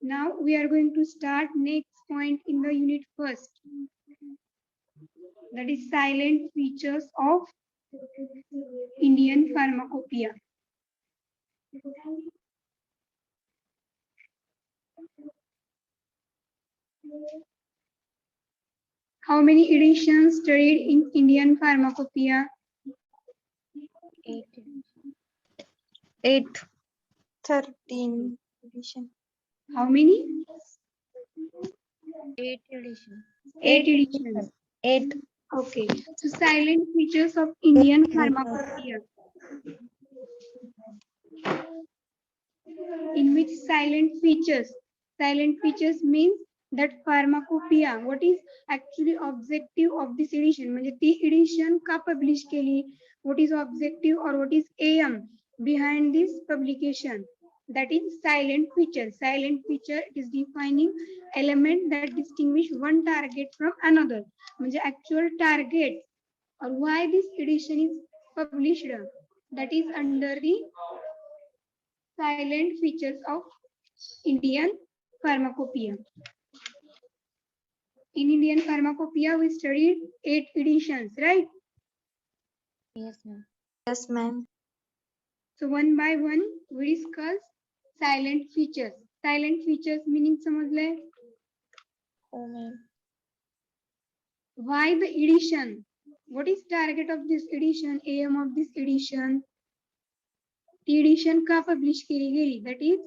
Now we are going to start next point in the unit first. That is silent features of Indian pharmacopoeia. How many editions studied in Indian pharmacopoeia? 8. 13 edition. How many? 8 edition. 8 editions. 8. Okay. So silent features of Indian pharmacopoeia. In which silent features? Silent features means that pharmacopoeia. What is actually objective of this edition? म्हणजे ती edition का publish केली? What is objective or what is aim behind this publication? That is silent feature. Silent feature is defining element that distinguish one target from another. म्हणजे actual target or why this edition is published. That is under the silent features of Indian pharmacopoeia. In Indian pharmacopoeia, we studied 8 editions, right? Yes, ma'am. Yes, ma'am. So one by one, we discuss silent features. Silent features meaning समजले? Oh, ma'am. Why the edition? What is target of this edition? Aim of this edition? The edition का publish केली गेली? That is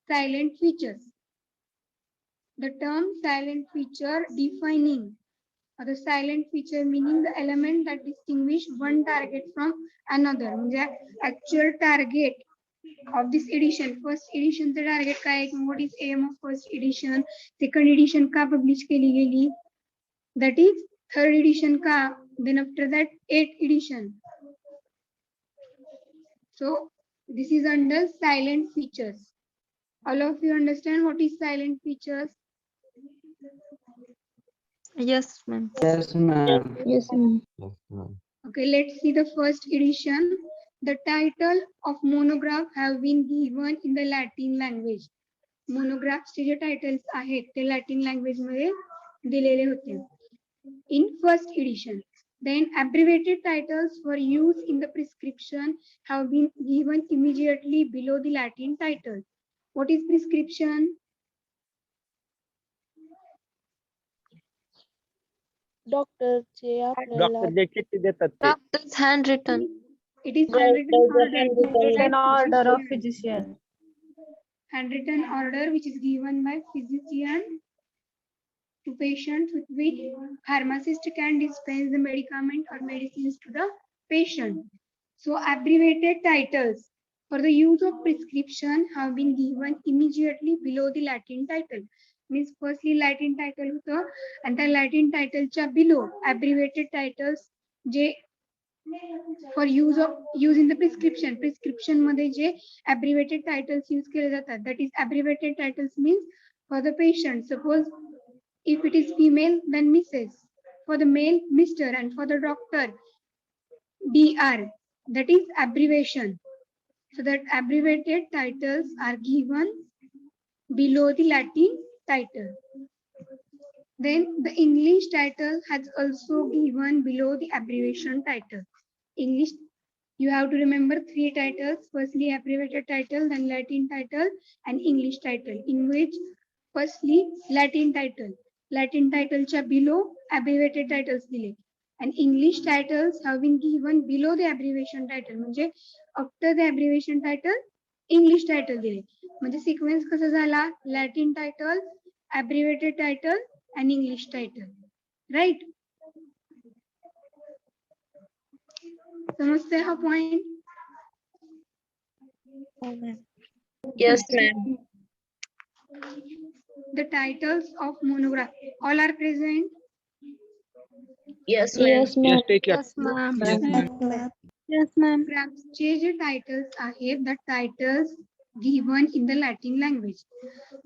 silent features. The term silent feature defining or the silent feature meaning the element that distinguish one target from another. म्हणजे actual target of this edition. First edition चं target काय आहे? What is aim of first edition? Second edition का publish केली गेली? That is third edition का? Then after that 8th edition. So this is under silent features. All of you understand what is silent features? Yes, ma'am. Yes, ma'am. Yes, ma'am. Okay, let's see the first edition. The title of monograph have been given in the Latin language. Monographचे J titles आहेत ते Latin language मध्ये दिलेले होते. In first edition, then abbreviated titles for use in the prescription have been given immediately below the Latin title. What is prescription? डॉक्टरचे आपल्याला doctor जे चिठ्ठी देतात ते doctors handwritten. It is handwritten Order of physician. handwritten order which is given by physician to patients with which pharmacist can dispense the medicament or medicines to the patient. So abbreviated titles for the use of prescription have been given immediately below the Latin title. Means firstly Latin title होतं and त्या Latin title च्या below abbreviated titles J for use in the prescription मध्ये जे abbreviated titles use केले जातात, that is abbreviated titles means for the patient. Suppose if it is female, then Mrs. For the male, Mr. And for the doctor, Dr. That is abbreviation. So that abbreviated titles are given below the Latin title. Then the English title has also given below the abbreviation title. English, you have to remember 3 titles. Firstly, abbreviated title, then Latin title, and English title. In which, firstly, Latin title. Latin title च्या below abbreviated titles दिले. And English titles have been given below the abbreviation title. म्हणजे after the abbreviation title, English title दिले. म्हणजे sequence कसा झाला? Latin title, abbreviated title, and English title. Right? समजते हा point? Yes, ma'am. The titles of monograph all are present. Yes, Yes, take care. Yes, ma'am. Yes, ma'am. Yes, ma'am. Monographsचे J titles आहेत, the titles given in the Latin language.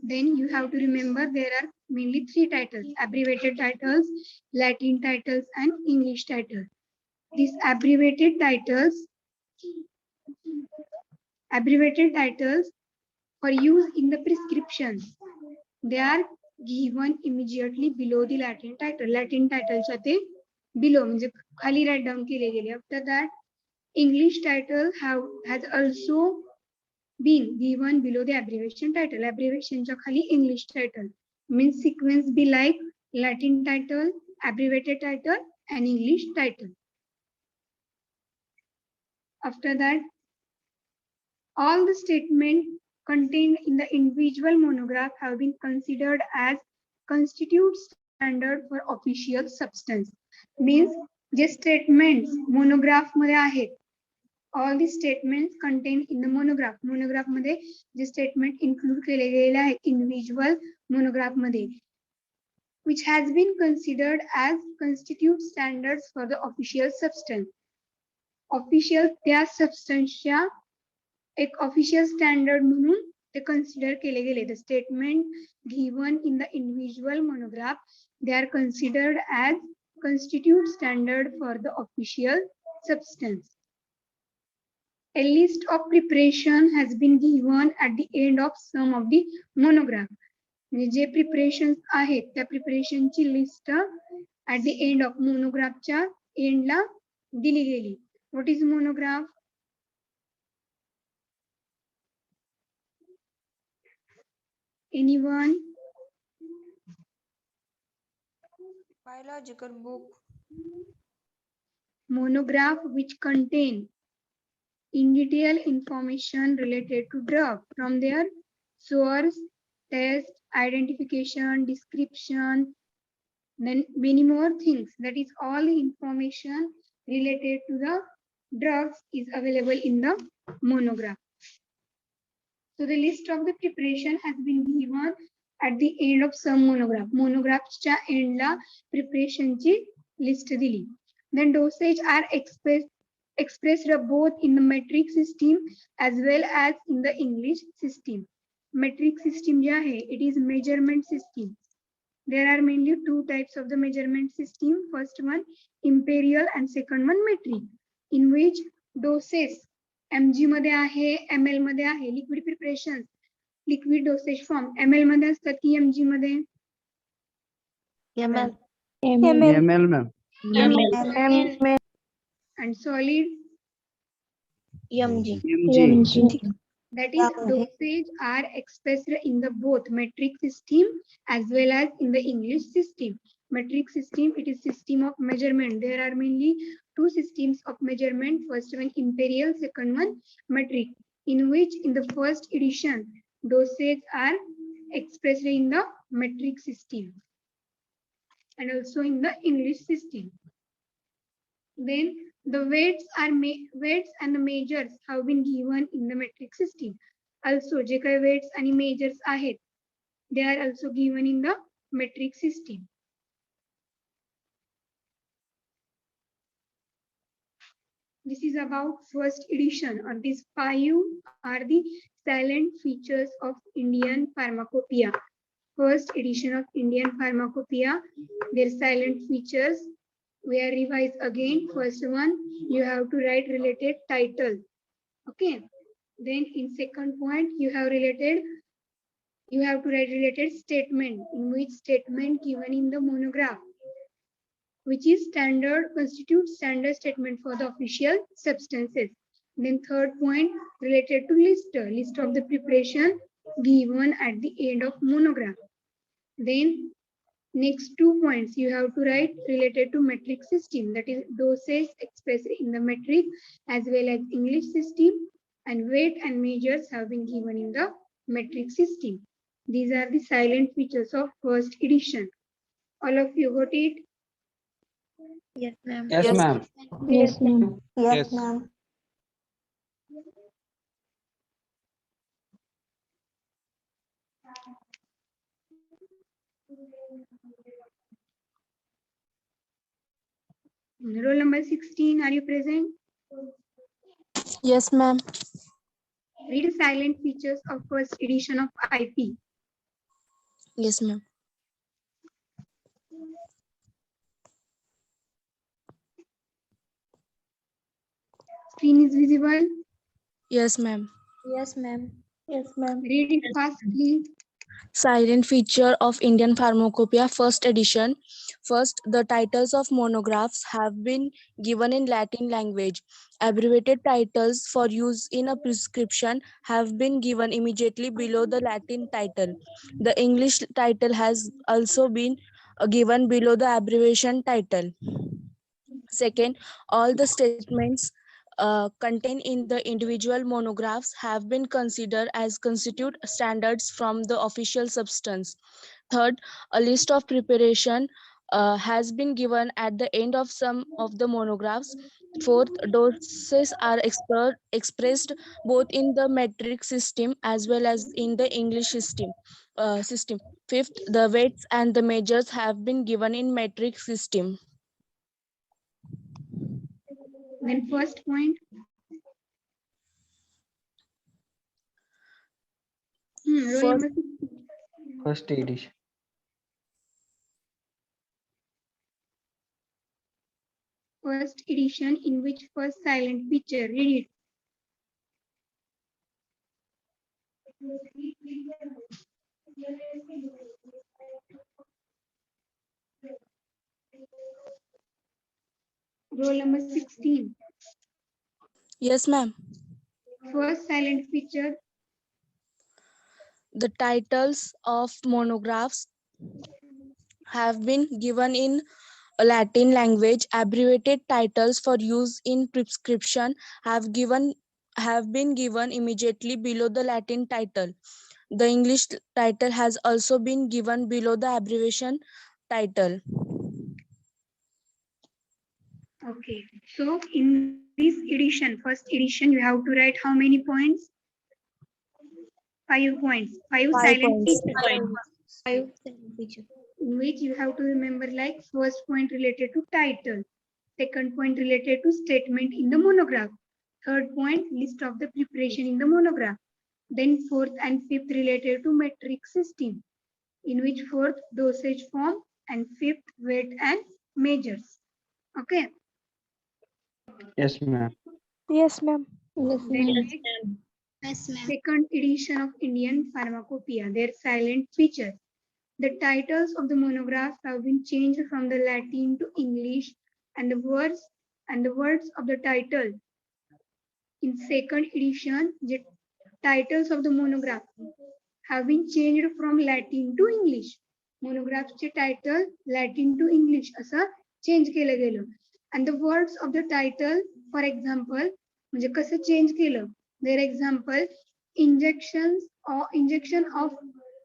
Then you have to remember there are mainly 3 titles: abbreviated titles, Latin titles, and English titles. These abbreviated titles Abbreviated titles for use in the prescriptions. They are given immediately below the Latin title. Latin title च्या ते below म्हणजे खाली write down केले गेले. After that, English title has also been given below the abbreviation title. Abbreviation च्या खाली English title. Means sequence be like Latin title, abbreviated title and English title. After that, all the statements contained in the individual monograph have been considered as constitute standard for official substance. Means J statements monograph मध्ये आहेत, all the statements contained in the monograph. Monograph मध्ये जे statement include केले गेलेले आहेत individual monograph मध्ये, which has been considered as constitute standards for the official substance. Official त्या substanceच्या एक official standard म्हणून ते consider केले गेले. The statement given in the individual monograph, they are considered as constitute standard for the official substance. A list of preparation has been given at the end of some of the monograph. म्हणजे जे preparations आहेत त्या preparation ची list at the end of monograph च्या end ला दिली गेली. What is monograph? Anyone? Biological book. Monograph which contain in detail information related to drug from their source, test, identification, description, then many more things. That is all the information related to the drugs is available in the monograph. So the list of the preparation has been given at the end of some monograph. Monographच्या end La preparation ची list दिली. Then dosage are expressed both in the metric system as well as in the English system. Metric system जे आहे, it is measurement system. There are mainly two types of the measurement system. First one imperial and second one metric, in which doses mg मध्ये आहे, ml मध्ये आहे. Liquid preparations, liquid dosage form ml मध्ये असतात की mg मध्ये? ML. ML ma'am. ML. And solid, MG. MG. that is dosage are expressed in the both metric system as well as in the English system. Metric system, it is system of measurement. There are mainly two systems of measurement. First one imperial, second one metric, in which in the first edition dosage are expressed in the metric system and also in the English system. Then the weights and the measures have been given in the metric system. Also जे काही weights आणि measures आहेत, they are also given in the metric system. This is about first edition, or these 5 are the silent features of Indian Pharmacopoeia. First edition of Indian Pharmacopoeia, their silent features. We are revise again. First one, you have to write related title. Okay. Then in second point, you have to write related statement, in which statement given in the monograph, which is constitutes standard statement for the official substances. Then third point related to list of the preparation given at the end of monograph. Then next 2 points you have to write related to metric system, that is dosage expressed in the metric as well as English system, and weight and measures have been given in the metric system. These are the silent features of first edition. All of you got it? Yes, ma'am. Yes ma'am. Yes, ma'am. Yes. ma'am. Roll number 16, are you present? Yes, ma'am. Read silent features of first edition of IP. Yes, ma'am. Screen is visible. Yes, ma'am. Yes, ma'am. Yes, ma'am. Read it fast, please. Silent feature of Indian Pharmacopoeia, first edition. First, the titles of monographs have been given in Latin language. Abbreviated titles for use in a prescription have been given immediately below the Latin title. The English title has also been given below the abbreviation title. Second, all the statements contained in the individual monographs have been considered as constitute standards from the official substance. Third, a list of preparation has been given at the end of some of the monographs. Fourth, doses are expressed both in the metric system as well as in the English system. Fifth, the weights and the measures have been given in metric system. Then first point. Roll First, number 6. First edition. First edition in which first silent feature. Read it. Roll number 16. yes, ma'am. First silent feature. The titles of monographs have been given in Latin language. Abbreviated titles for use in prescription have been given immediately below the Latin title. The English title has also been given below the abbreviation title. Okay. So in this edition, first edition, you have to write how many points? 5 points. 5 5 silent points. features. In which you have to remember like first point related to title, second point related to statement in the monograph, third point list of the preparation in the monograph, then fourth and fifth related to metric system, in which fourth dosage form and fifth weight and measures. Okay. Yes, ma'am. Yes, ma'am. Then next, second edition of Indian Pharmacopoeia, their silent features. The titles of the monographs have been changed from the Latin to English, and the words of the title in second edition, the titles of the monograph have been changed from Latin to English. Monographचे title Latin to English असं change केलं गेलं. And the words of the title, for example, म्हणजे कसं change केलं? Their example, injection of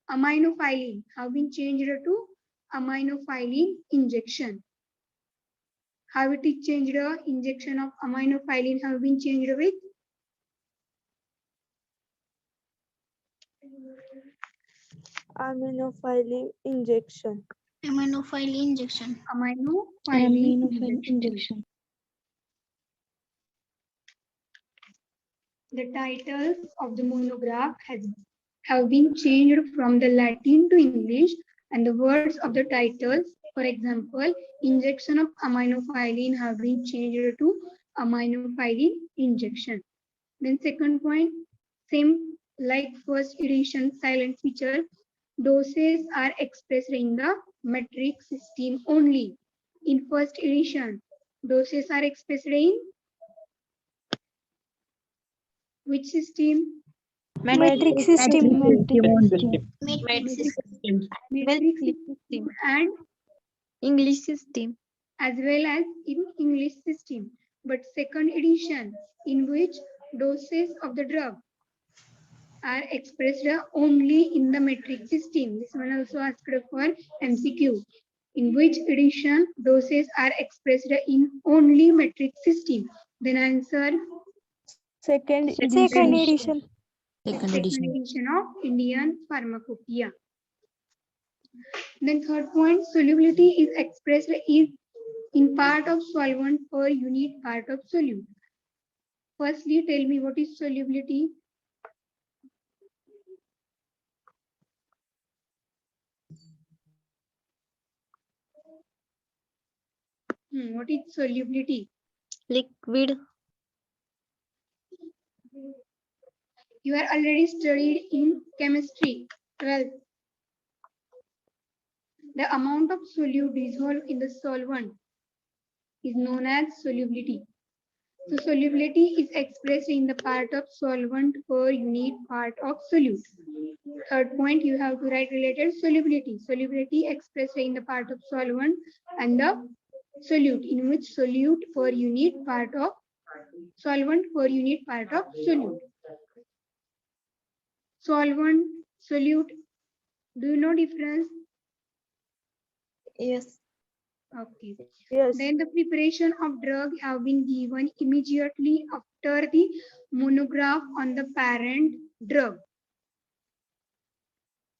aminophylline have been changed to aminophylline injection. How it is changed? Injection of aminophylline have been changed with Aminophylline injection. aminophylline injection. The titles of the monograph have been changed from the Latin to English, and the words of the titles, for example, injection of aminophylline have been changed to aminophylline injection. Then second point, same like first edition silent feature, doses are expressed in the metric system only. In first edition, doses are expressed in which system? Metric system. Metric system and English system. as well as in English system. But second edition in which doses of the drug are expressed only in the metric system. This one also asked for MCQ. In which edition doses are expressed in only metric system? Then answer Second edition. second edition of Indian Pharmacopoeia. Then third point, solubility is expressed is in part of solvent per unit part of solute. Firstly, tell me what is solubility? What is solubility? Liquid. You are already studied in chemistry 12th. The amount of solute dissolved in the solvent is known as solubility. So solubility is expressed in the part of solvent per unit part of solute. Third point, you have to write related solubility. Solubility expressed in the part of solvent and the solute, in which solute per unit part of solvent per unit part of solute. Solvent, solute, do you know difference? Yes. Okay. Yes. Then the preparation of drug have been given immediately after the monograph on the parent drug.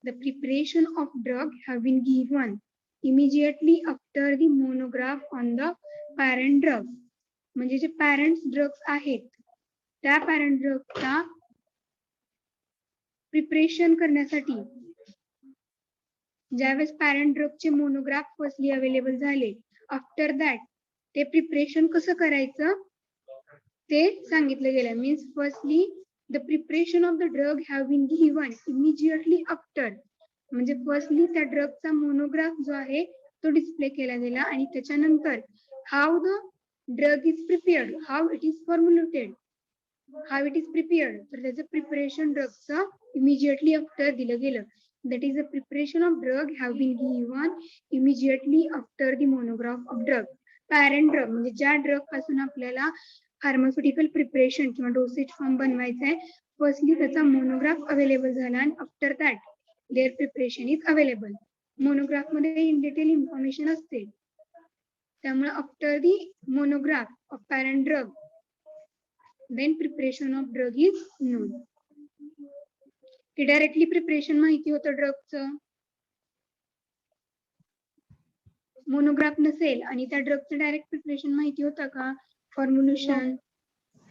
The preparation of drug have been given immediately after the monograph on the parent drug. म्हणजे जे parents drugs आहेत त्या parent ड्रगचा preparation करण्यासाठी ज्यावेळेस parent ड्रगचे monograph firstly available झाले after that ते preparation कसं करायचं ते सांगितलं गेलं. Means firstly the preparation of the drug have been given immediately after, म्हणजे फर्स्टली त्या ड्रगचा मोनोग्राफ जो आहे तो डिस्प्ले केला गेला आणि त्याच्यानंतर how the drug is prepared, how it is formulated, how it is prepared, तर त्याचं प्रिपरेशन ड्रगचं इमिजिएटली आफ्टर दिलं गेलं. That is the preparation of drug have been given immediately after the monograph of drug. Parent drug म्हणजे ज्या drug पासून आपल्याला pharmaceutical preparation किंवा dosage form बनवायचा आहे, फर्स्टली त्याचा मोनोग्राफ अवेलेबल झाला आणि after that there preparation is available. Monograph मध्ये इन डिटेल इन्फॉर्मेशन असते, त्यामुळे after the monograph of parent drug then preparation of drug is known. की डायरेक्टली प्रिपरेशन माहिती होतं ड्रगचं, मोनोग्राफ नसेल आणि त्या ड्रगचं डायरेक्ट प्रिपरेशन माहिती होतं का, formulation?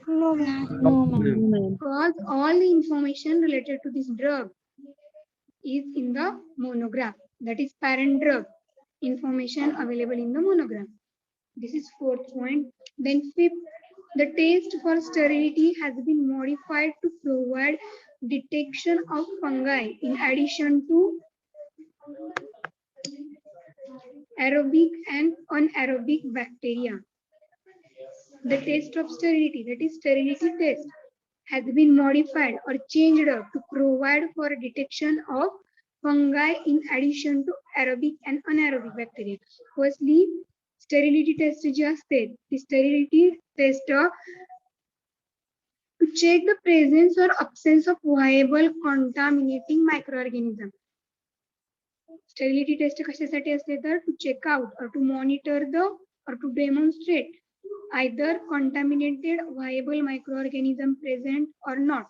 No, ma'am. Because all the information related to this drug is in the monograph, that is parent drug information available in the monograph. This is fourth point. Then fifth, the test for sterility has been modified to provide detection of fungi in addition to aerobic and anaerobic bacteria. The test of sterility, that is sterility test, has been modified or changed up to provide for detection of fungi in addition to aerobic and anaerobic bacteria. Firstly, sterility test जी असते ती sterility test to check the presence or absence of viable contaminating microorganism. Sterility test कशासाठी असते तर to check out or to monitor the or to demonstrate either contaminated viable microorganism present or not.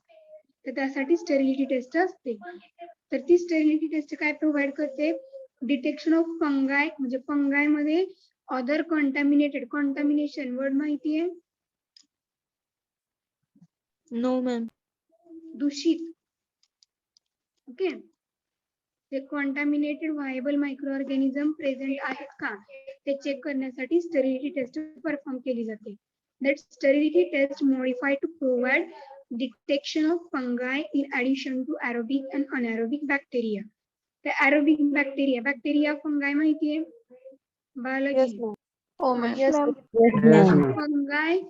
तर त्यासाठी sterility test असते. तर ती sterility test काय provide करते, डिटेक्शन ऑफ फंगाय, म्हणजे फंगाय मध्ये अदर कंटॅमिनेटेड, कंटॅमिनेशन वर्ड माहिती आहे? No, ma'am. दूषित. ओके, ते कंटॅमिनेटेड व्हायबल मायक्रोऑर्गॅनिझम प्रेझेंट आहेत का ते चेक करण्यासाठी स्टेरिलिटी टेस्ट परफॉर्म केली जाते. That sterility test modified to provide detection of fungi in addition to aerobic and anaerobic bacteria. The aerobic bacteria fungi माहिती आहे? Biology. Yes, ma'am. Oh, ma'am. Yes, ma'am. Yes, ma'am. Fungi,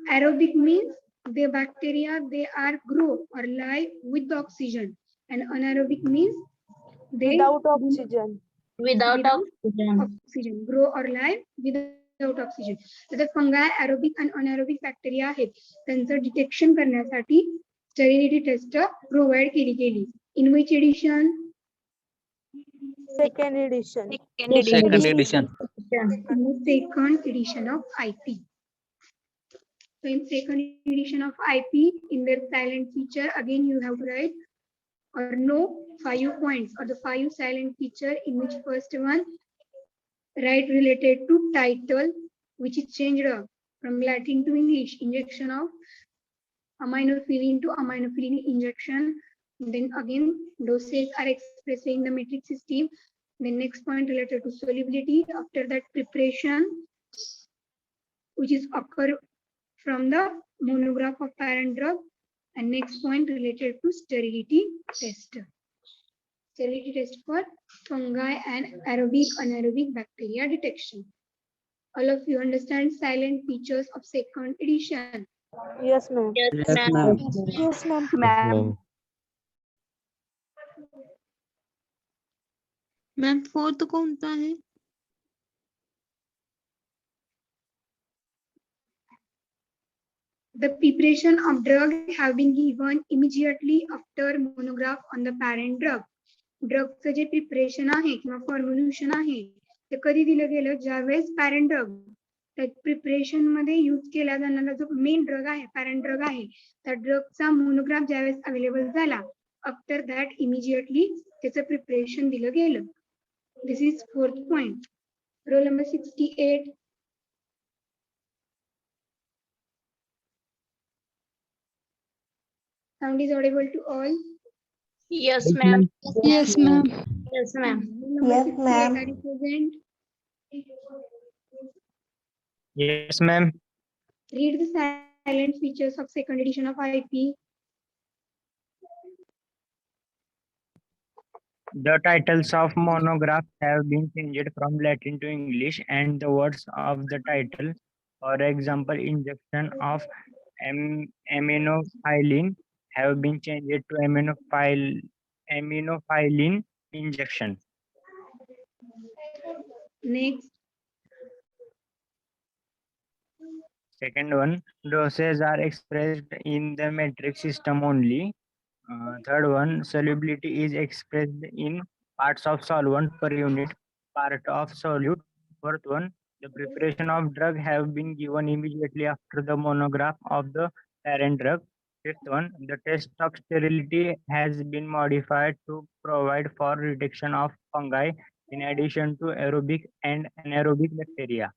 aerobic means the bacteria they are grow or live with the oxygen, and anaerobic means they Without oxygen. without oxygen, grow or live without oxygen. तर ते fungi, aerobic and anaerobic bacteria आहेत, त्यांचं detection करण्यासाठी sterility test provide केली गेली. In which edition? Second edition. Second edition. In the second edition of IP. So in second edition of IP, in their silent feature, again you have to write or know 5 points or the 5 silent feature, in which first one write related to title, which is changed from Latin to English, injection of aminophylline to aminophylline injection. Then again doses are expressed in the metric system. The next point related to solubility, after that preparation, which is occur from the monograph of parent drug. And next point related to sterility test. Sterility test for fungi and aerobic, anaerobic bacteria detection. All of you understand silent features of second edition. Yes, ma'am. Yes, ma'am. Yes, ma'am. Ma'am. Ma'am fourth कौन सा है? The preparation of drug have been given immediately after monograph on the parent drug. ड्रगचं जे preparation आहे किंवा formulation आहे ते कधी दिलं गेलं, ज्यावेळेस पॅरेंट ड्रग त्या प्रिपरेशन मध्ये यूज केला जाणारा जो मेन ड्रग आहे, पॅरेंट ड्रग आहे, त्या ड्रगचा मोनोग्राफ ज्यावेळेस अवेलेबल झाला, आफ्टर दॅट इमिजिएटली त्याचं प्रिपरेशन दिलं गेलं. This is fourth point. Roll number 68. Sound is audible to all? Yes, ma'am. Yes, ma'am. Yes, ma'am. Yes, ma'am. Are you present? Yes, ma'am. Read the silent features of second edition of IP. The titles of monographs have been changed from Latin to English, and the words of the title, for example, injection of aminophylline, have been changed to aminophylline injection. Next. Second one, doses are expressed in the metric system only. Third one, solubility is expressed in parts of solvent per unit part of solute. Fourth one, the preparation of drug have been given immediately after the monograph of the parent drug. Fifth one, the test of sterility has been modified to provide for detection of fungi in addition to aerobic and anaerobic bacteria.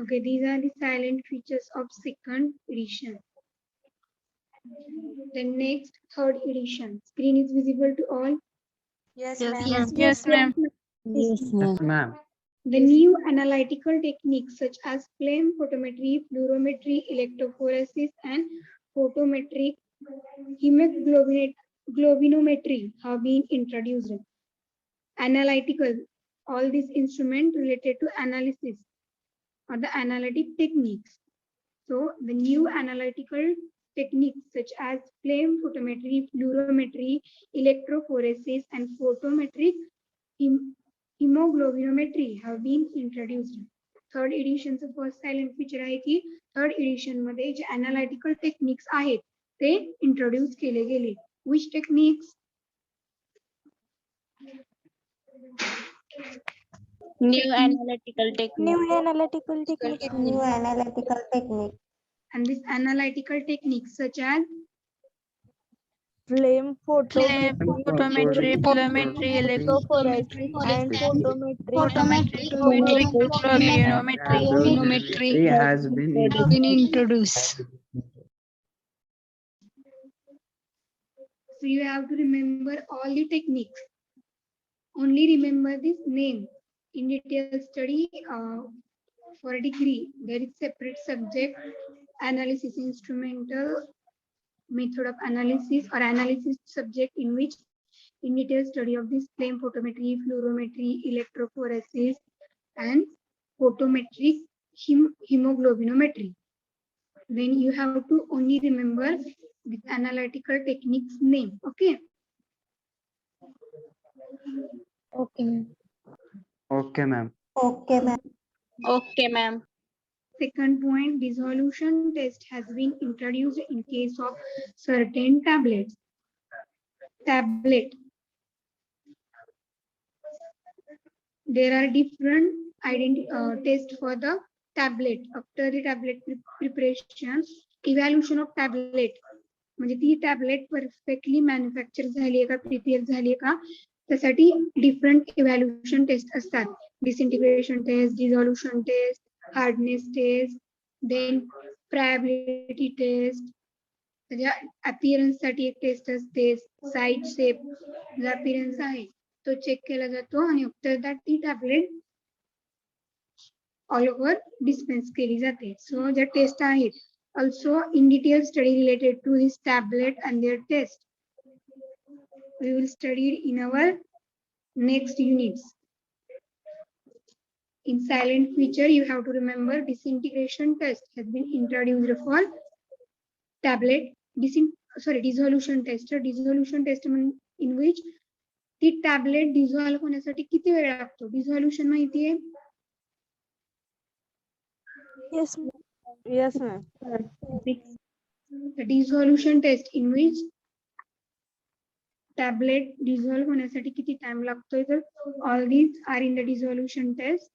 Okay, these are the silent features of second edition. Then next, third edition. Screen is visible to all. Yes, ma'am. Yes, ma'am. Yes, ma'am. The new analytical techniques such as flame photometry, fluorometry, electrophoresis, and photometric hemoglobinometry have been introduced. Analytical, all these instruments related to analysis or the analytic techniques. So the new analytical techniques such as flame photometry, fluorometry, electrophoresis, and photometric hemoglobinometry have been introduced. Third edition चं first silent feature आहे की third edition मध्ये जे analytical techniques आहेत ते introduce केले गेले. Which techniques? New analytical technique. And this analytical techniques such as Flame Photometry, fluorometry, electrophoresis, and photometric Globinometry has been introduced. So you have to remember all the techniques. Only remember this name. In detail study for a degree, there is separate subject, analysis instrumental, method of analysis or analysis subject in which in detail study of this flame photometry, fluorometry, electrophoresis, and photometric hemoglobinometry. Then you have to only remember the analytical techniques name. Okay. Okay, ma'am. Okay, ma'am. Okay, ma'am. Second point, dissolution test has been introduced in case of certain tablets. There are different tests for the tablet. After the tablet preparation, evaluation of tablet. म्हणजे ती tablet perfectly manufacture झाली आहे का, prepare झाली आहे का, त्यासाठी different evaluation test असतात. Disintegration test, dissolution test, hardness test, then friability test, त्याच्या अपीअरन्स साठी एक टेस्ट असते, साईड शेप जो अपीअरन्स आहे तो चेक केला जातो आणि आफ्टर दॅट ती टॅबलेट ऑल ओव्हर डिस्पेन्स केली जाते. सो ज्या टेस्ट आहेत also in detail study related to this tablet and their test we will study in our next units. In silent feature, you have to remember disintegration test has been introduced for tablet. Dissolution test. Dissolution test in which the tablet dissolve होण्यासाठी किती वेळ लागतो? Dissolution माहिती आहे? Yes, yes, ma'am. The dissolution test in which tablet dissolve होण्यासाठी किती time लागतोय? तर all these are in the dissolution test.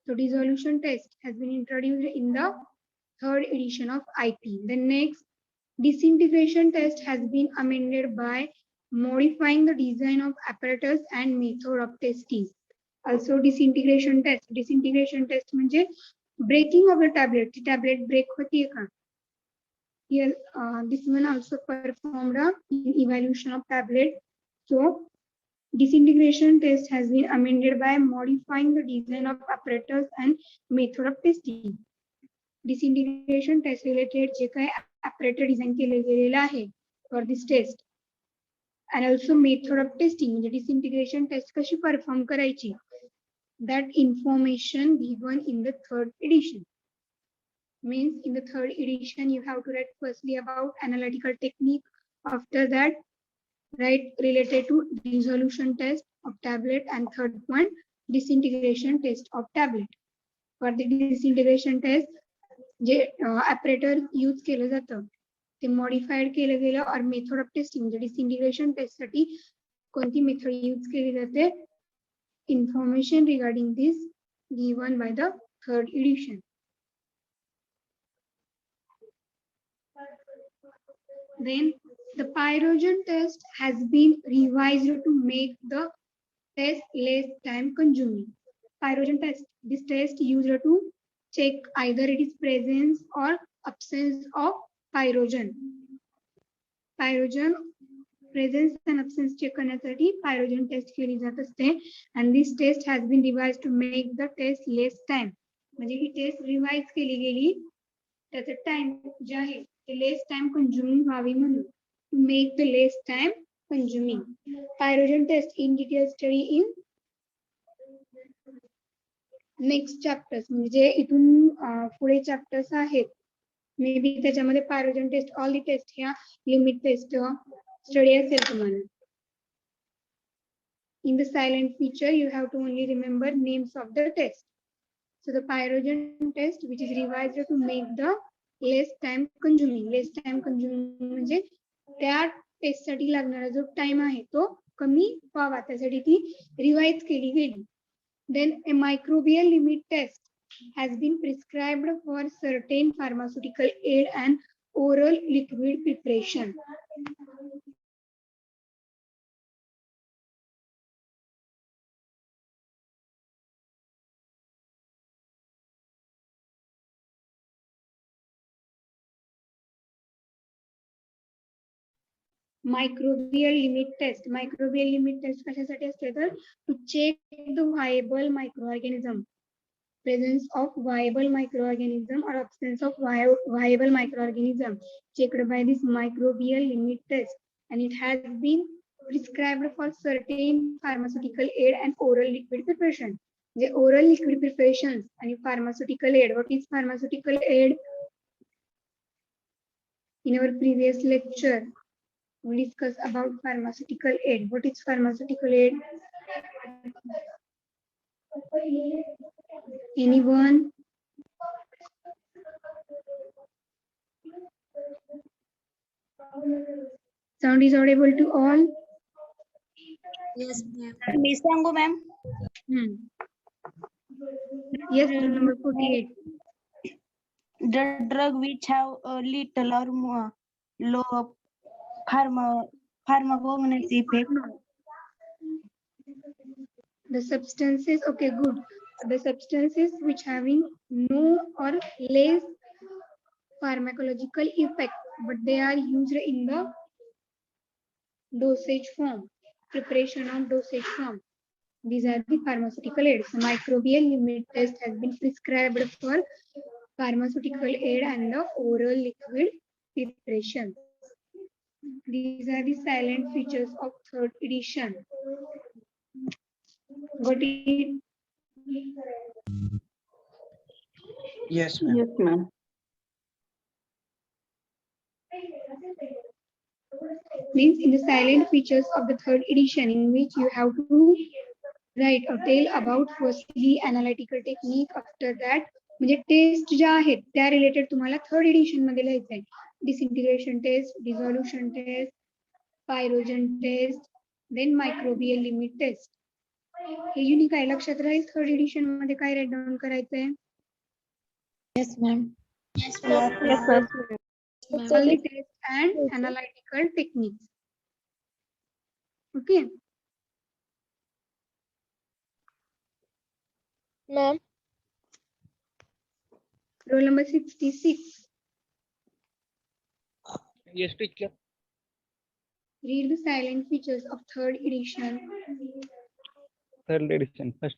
So dissolution test has been introduced in the third edition of IP. The next disintegration test has been amended by modifying the design of apparatus and method of testing. Also disintegration test. Disintegration test म्हणजे breaking of the tablet. The tablet break होतीये का? Here, this one also performed in evaluation of tablet. So disintegration test has been amended by modifying the design of apparatus and method of testing. Disintegration test related जे काही apparatus design केले गेलेलं आहे for this test. And also method of testing म्हणजे disintegration test कशी perform करायची. That information given in the third edition. Means in the third edition you have to write firstly about analytical technique. After that write related to dissolution test of tablet and third one disintegration test of tablet. For the disintegration test J apparatus use केलं जातं ते modified केलं गेलं और method of testing म्हणजे डिसइंटिग्रेशन test साठी कोणती method use केली जाते information regarding this given by the third edition. Then the pyrogen test has been revised to make the test less time consuming. Pyrogen test, this test used to check either it is presence or absence of pyrogen. Pyrogen presence and absence check करण्यासाठी pyrogen test केली जात असते and this test has been revised to make the test less time. म्हणजे ही test revise केली गेली त्याचा time जे आहे ते लेस टाइम कंझ्युमिंग व्हावी म्हणून to make the less time consuming. Pyrogen test in detail study in next chapters. म्हणजे इथून पुढे चॅप्टर्स आहेत मे बी त्याच्यामध्ये pyrogen test all the test ह्या लिमिट टेस्ट स्टडी असेल तुम्हाला. In the silent feature you have to only remember names of the test. So the pyrogen test which is revised to make the less time consuming. Less time consuming म्हणजे त्या test साठी लागणारा जो time आहे तो कमी व्हावा त्यासाठी ती रिवाइज केली गेली. Then a microbial limit test has been prescribed for certain pharmaceutical aid and oral liquid preparation. Microbial limit test. Microbial limit test कशासाठी असते तर to check the viable microorganism. Presence of viable microorganism or absence of viable microorganism checked by this microbial limit test and it has been prescribed for certain pharmaceutical aid and oral liquid preparation. The oral liquid preparations and pharmaceutical aid. What is pharmaceutical aid? In our previous lecture we discuss about pharmaceutical aid. What is pharmaceutical aid? Anyone? Sound is audible to all? Yes, ma'am. Me सांगू ma'am. Yes, number 48. The drug which have a little or more low pharmacokinetic effect. The substances, okay, good. The substances which having no or less pharmacological effect, but they are used in the dosage form, preparation of dosage form. These are the pharmaceutical aids. Microbial limit test has been prescribed for pharmaceutical aid and the oral liquid preparations. These are the silent features of third edition. Got it? Yes, ma'am. Yes, ma'am. Means in the silent features of the third edition, in which you have to write a tale about firstly analytical technique, after that म्हणजे test ज्या आहेत त्या related तुम्हाला third edition मध्ये लिहायचं आहे. Disintegration test, dissolution test, pyrogen test, then microbial limit test. हे unique काय लक्षात राहील. थर्ड एडिशन मध्ये काय राईट डाऊन करायचंय. Yes, ma'am. Yes, ma'am. Only test and analytical techniques. Okay. Ma'am. Roll number 66. Yes, teacher. Read the silent features of third edition. Third edition. First,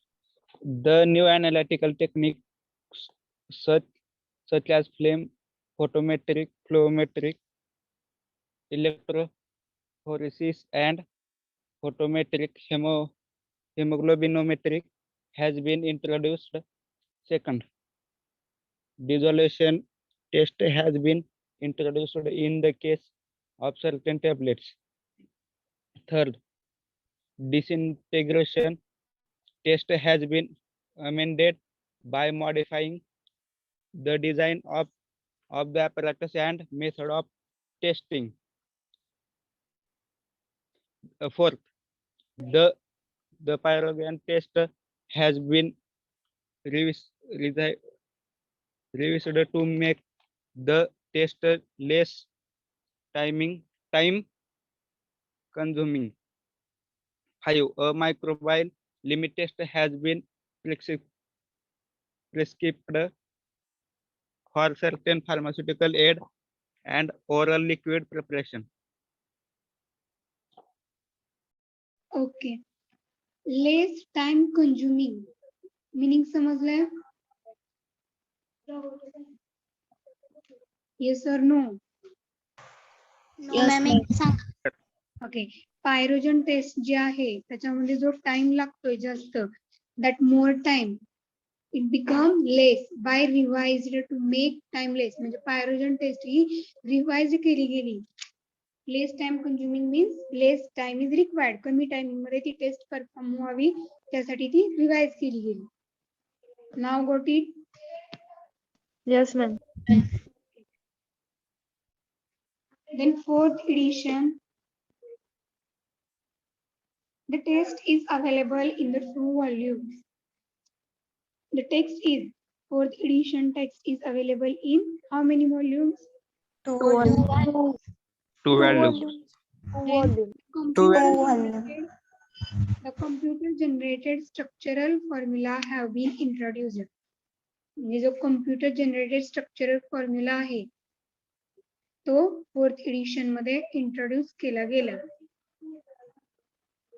the new analytical techniques such as flame photometric, flowmetric, electrophoresis, and photometric hemoglobinometric has been introduced. Second, dissolution test has been introduced in the case of certain tablets. Third, disintegration test has been amended by modifying the design of the apparatus and method of testing. Fourth, the pyrogen test has been revised to make the test less time consuming. 5. A microbial limit test has been prescribed for certain pharmaceutical aid and oral liquid preparation. Okay. Less time consuming. Meaning समजलंय? Yes or no? Yes, ma'am. Okay. Pyrogen test जे आहे त्याच्यामध्ये जो time लागतोय जास्त, that more time it become less by revised to make time less. म्हणजे pyrogen test ही revise केली गेली. Less time consuming means less time is required. कमी टाइमिंग मध्ये ती टेस्ट परफॉर्म व्हावी त्यासाठी ती रिवाइज केली गेली. Now got it. Yes, ma'am. Then fourth edition, the text is available in the 2 volumes. The text is, fourth edition text is available in how many volumes? 2 volumes. 2 values. The computer generated structural formula have been introduced. म्हणजे जो computer generated structural formula आहे तो fourth edition मध्ये introduce केला गेला.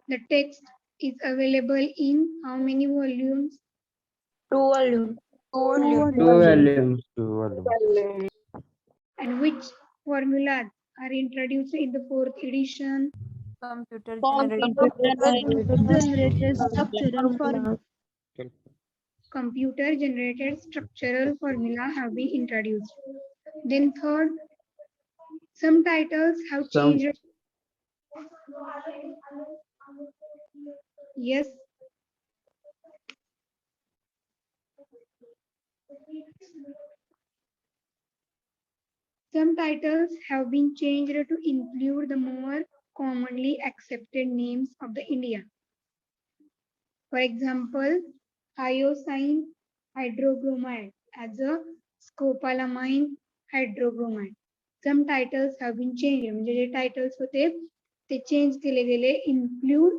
The text is available in how many volumes? 2 volumes. 2 values. And which formulas are introduced in the fourth edition? Computer Generated structural formula. Computer generated structural formula have been introduced. Then third, some titles have changed. Yes. Some titles have been changed to include the more commonly accepted names of the India. For example, hyoscine hydrobromide as a scopolamine hydrobromide. Some titles have been changed. म्हणजे जे titles होते ते change केले गेले. Include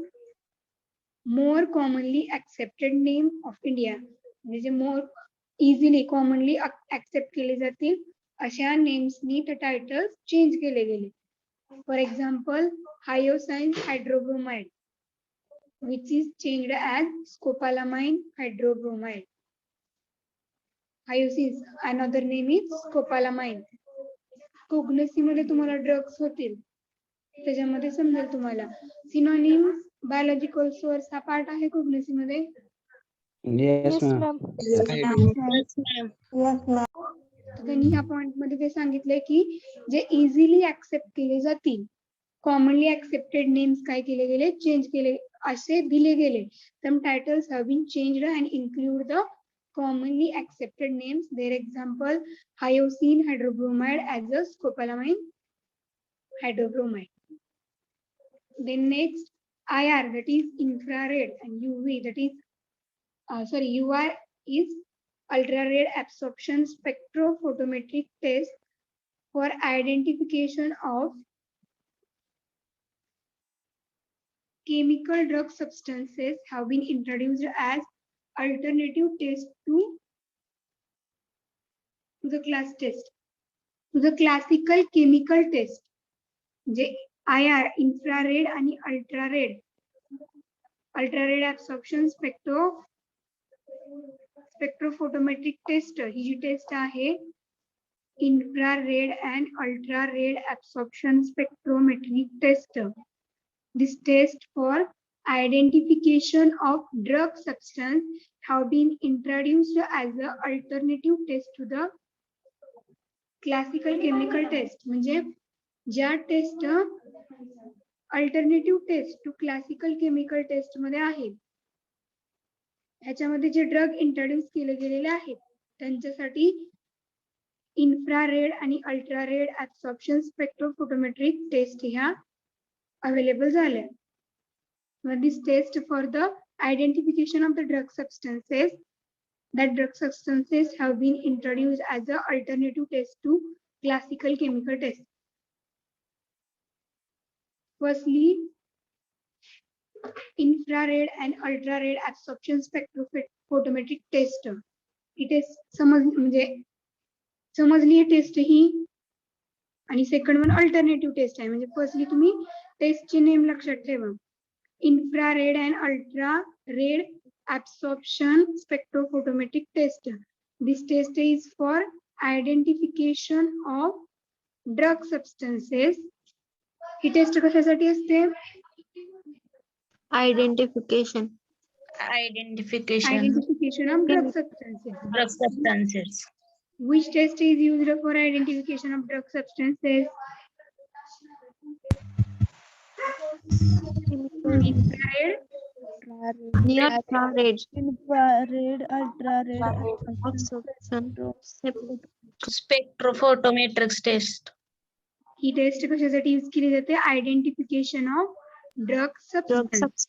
more commonly accepted name of India. म्हणजे जे more easily commonly accept केले जातील अशा नेम्सनी ते टायटल्स चेंज केले गेले. For example hyoscine hydrobromide which is changed as scopolamine hydrobromide. Hyoscine, another name is scopolamine. कोग्नसी मध्ये तुम्हाला ड्रग्स होतील त्याच्यामध्ये समजेल तुम्हाला सिनोनिम्स बायोलॉजिकल सोर्स हा पार्ट आहे कोग्नसी मध्ये Yes, ma'am. त्यांनी ह्या पॉइंट मध्ये ते सांगितलंय की जे इझिली ऍक्सेप्ट केले जातील कॉमनली ऍक्सेप्टेड नेम्स काय केले गेले चेंज केले असे दिले गेले some titles have been changed and include the commonly accepted names. Their example, hyoscine hydrobromide as a scopolamine hydrobromide. Then next, IR, that is infrared, and UV, that is UR is ultra-red absorption spectrophotometric test for identification of chemical drug substances have been introduced as alternative test to the class test, to the classical chemical test. J IR infrared आणि ultrared absorption spectrophotometric test ही जी test आहे infrared and ultrared absorption spectrometric test. This test for identification of drug substance have been introduced as an alternative test to the classical chemical test. म्हणजे ज्या test alternative test to classical chemical test मध्ये आहेत ह्याच्यामध्ये जे drug introduce केले गेलेले आहेत त्यांच्यासाठी infrared आणि अल्ट्रारेड ऍब्सॉर्प्शन स्पेक्ट्रोफोटोमेट्रिक टेस्ट ह्या अवेलेबल झाल्या. This test for the identification of the drug substances, that drug substances have been introduced as an alternative test to classical chemical test. Firstly, infrared and ultrared absorption spectrophotometric test. It is समजली test ही आणि second one alternative test आहे म्हणजे firstly तुम्ही टेस्टचे name लक्षात ठेवा. Infrared and ultra-red absorption spectrophotometric test. This test is for identification of drug substances. ही test कशासाठी असते? Identification Identification of drug substances. Which test is used for identification of drug substances? Infrared, ultrared absorption spectrophotometrics test ही test कशासाठी use केली जाते? Identification of drug substance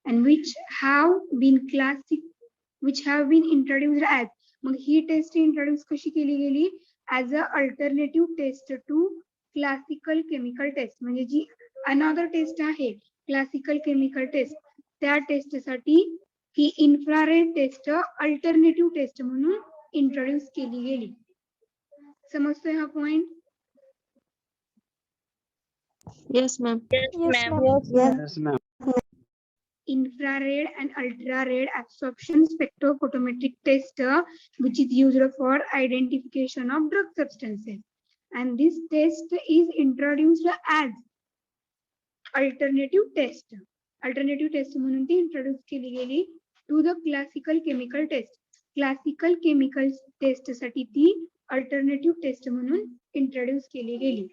and which have been introduced as. मग ही test introduce कशी केली गेली? As a alternative test to classical chemical test. म्हणजे जी अनदर टेस्ट आहे क्लासिकल केमिकल टेस्ट त्या टेस्टसाठी ही इन्फ्रारेड टेस्ट अल्टरनेटिव्ह टेस्ट म्हणून इंट्रोड्यूस केली गेली. समजतोय हा point? Yes, ma'am. Yes, ma'am. Infrared and ultrared absorption spectrophotometric test which is used for identification of drug substances, and this test is introduced as alternative test म्हणून ती introduce केली गेली to the classical chemical test. Classical chemical test साठी ती alternative test म्हणून introduce केली गेली.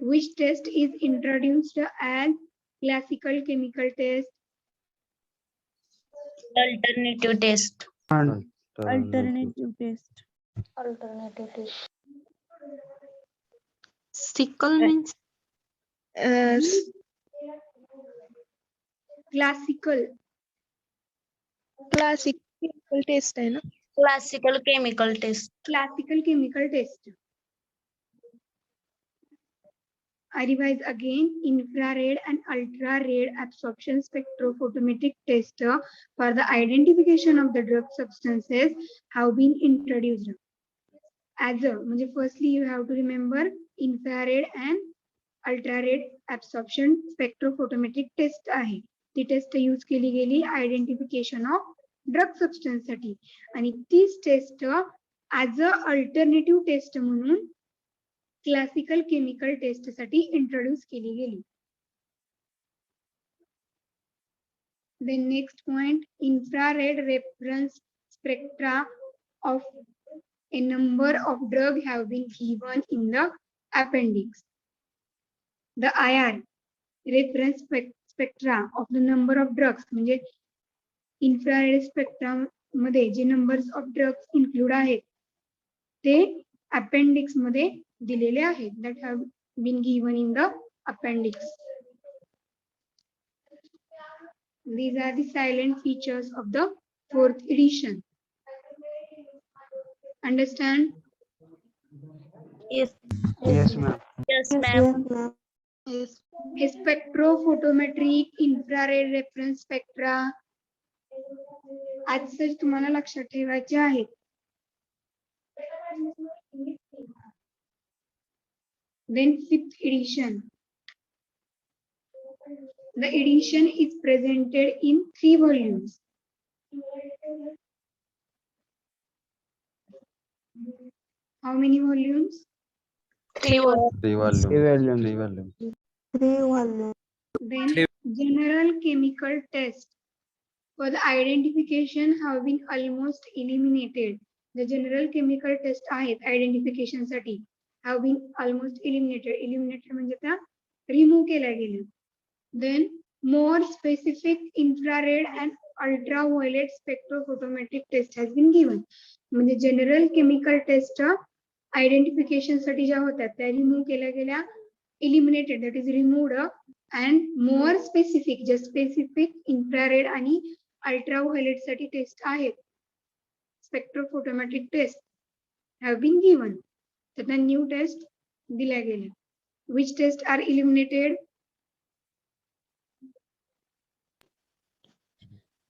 Which test is introduced as classical chemical test? Alternative test Alternative test. Sickle means Classical test आहे ना. Classical chemical test classical chemical test. I revise again. Infrared and ultra-red absorption spectrophotometric test for the identification of the drug substances have been introduced. As a, firstly you have to remember infrared and ultra-red absorption spectrophotometric test आहे ती test use केली गेली identification of drug substance साठी आणि तीच test as a alternative test म्हणून classical chemical test साठी introduce केली गेली. Then next point, infrared reference spectra of a number of drugs have been given in the appendix. The IR reference spectra of the number of drugs म्हणजे infrared spectrum मध्ये जे numbers of drugs include आहेत ते appendix मध्ये दिलेले आहेत that have been given in the appendix. These are the silent features of the 4th edition. Understand? Yes. Yes, ma'am. Yes, ma'am. Yes. A spectrophotometric infrared reference spectra. आज sir तुम्हाला लक्षात ठेवायचे आहेत. Then 5th edition. The edition is presented in 3 volumes. How many volumes? 3 volumes. Three volumes. Then general chemical test for the identification have been almost eliminated. The general chemical test आहेत identification साठी have been almost eliminated. Eliminated म्हणजे त्या remove केल्या गेल्या. Then more specific infrared and ultraviolet spectrophotometric test has been given. म्हणजे general chemical test identification साठी ज्या होत्या त्या remove केल्या गेल्या, eliminated that is removed and more specific just specific infrared आणि ultraviolet साठी टेस्ट आहेत spectrophotometric test have been given. तर त्या new test दिल्या गेल्या. Which test are eliminated?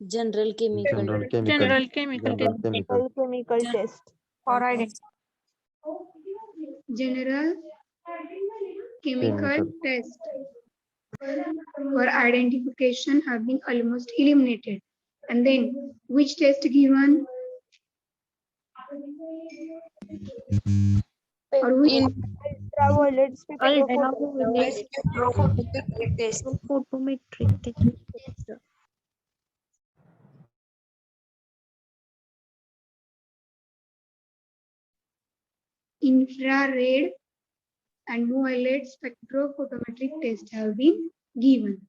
General chemical. General chemical test for identity. General chemical test for identification have been almost eliminated. And then which test given? Or which Ultraviolet spectrophotometric test. infrared and violet spectrophotometric test have been given.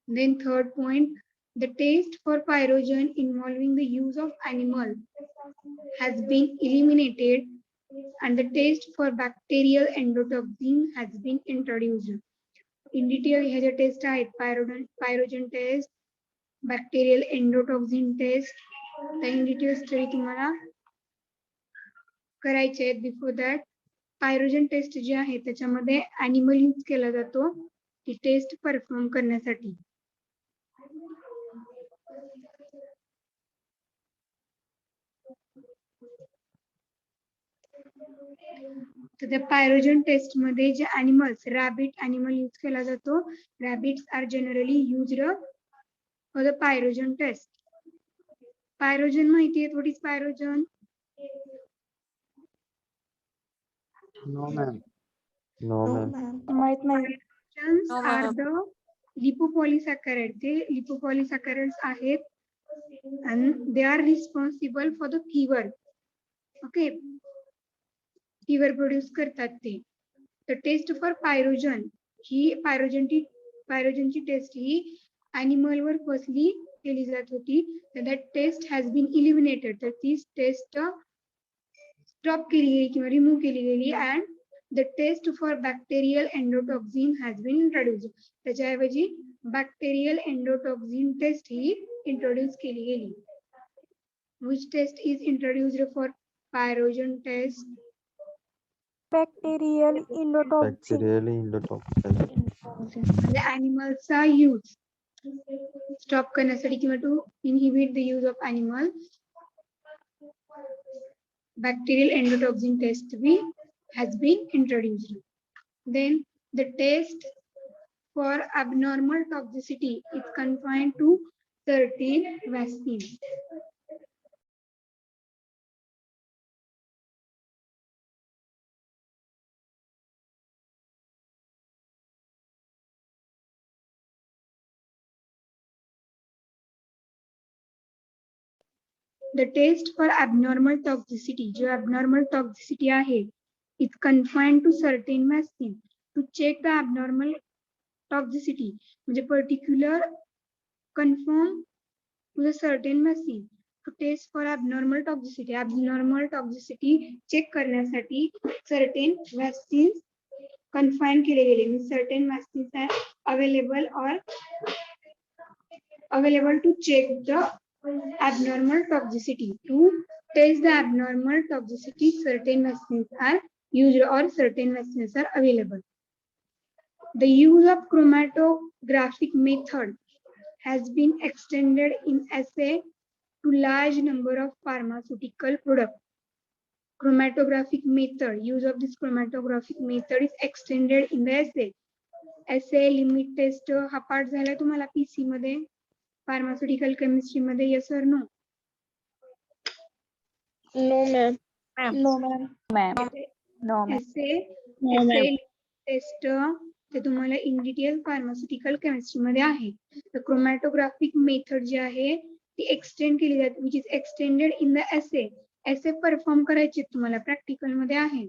Then third point, the test for pyrogen involving the use of animal has been eliminated and the test for bacterial endotoxin has been introduced. In detail, ह्या ज्या test आहेत pyrogen test, bacterial endotoxin test, त्या in detail study तुम्हाला करायचे आहेत. Before that pyrogen test जी आहे त्याच्यामध्ये animal use केला जातो ती टेस्ट परफॉर्म करण्यासाठी. तर त्या पायरोजन टेस्ट मध्ये जे ॲनिमल्स रॅबिट ॲनिमल यूज केला जातो. Rabbits are generally used for the pyrogen test. Pyrogen माहिती आहे? What is pyrogen? No, ma'am. माहित नाही. Pyrogens are the lipopolysaccharide. They lipopolysaccharides आहेत and they are responsible for the fever. Okay. Fever produce करतात ते. The test for pyrogen he pyrogen ची test ही animal वर firstly केली जात होती. That test has been eliminated. तर ती टेस्ट स्टॉप केली गेली किंवा रिमूव्ह केली गेली and the test for bacterial endotoxin has been introduced. त्याच्याऐवजी bacterial endotoxin test ही इंट्रोड्यूस केली गेली. Which test is introduced for pyrogen test? Bacterial endotoxin. म्हणजे animalचा यूज स्टॉप करण्यासाठी किंवा to inhibit the use of animal. Bacterial endotoxin test has been introduced. Then the test for abnormal toxicity is confined to certain vaccines. The test for abnormal toxicity, जो abnormal toxicity आहे, is confined to certain vaccine. To check the abnormal toxicity, म्हणजे particular confirm to the certain vaccine. To test for abnormal toxicity check करण्यासाठी certain vaccines confine केले गेले. Certain vaccines are available to check the abnormal toxicity. To test the abnormal toxicity, certain vaccines are used or certain vaccines are available. The use of chromatographic method has been extended in assay to large number of pharmaceutical products. Chromatographic method, use of this chromatographic method is extended in the assay. Assay limit test हा पाठ झाला तुम्हाला PC मध्ये, pharmaceutical chemistry मध्ये, yes or no? No, ma'am. No, ma'am. Ma'am. No, ma'am. Assay test ते तुम्हाला in detail pharmaceutical chemistry मध्ये आहे. तर क्रोमॅटोग्राफिक मेथड जी आहे ती एक्सटेंड केली जाते, which is extended in the assay perform करायचे तुम्हाला प्रॅक्टिकल मध्ये आहे.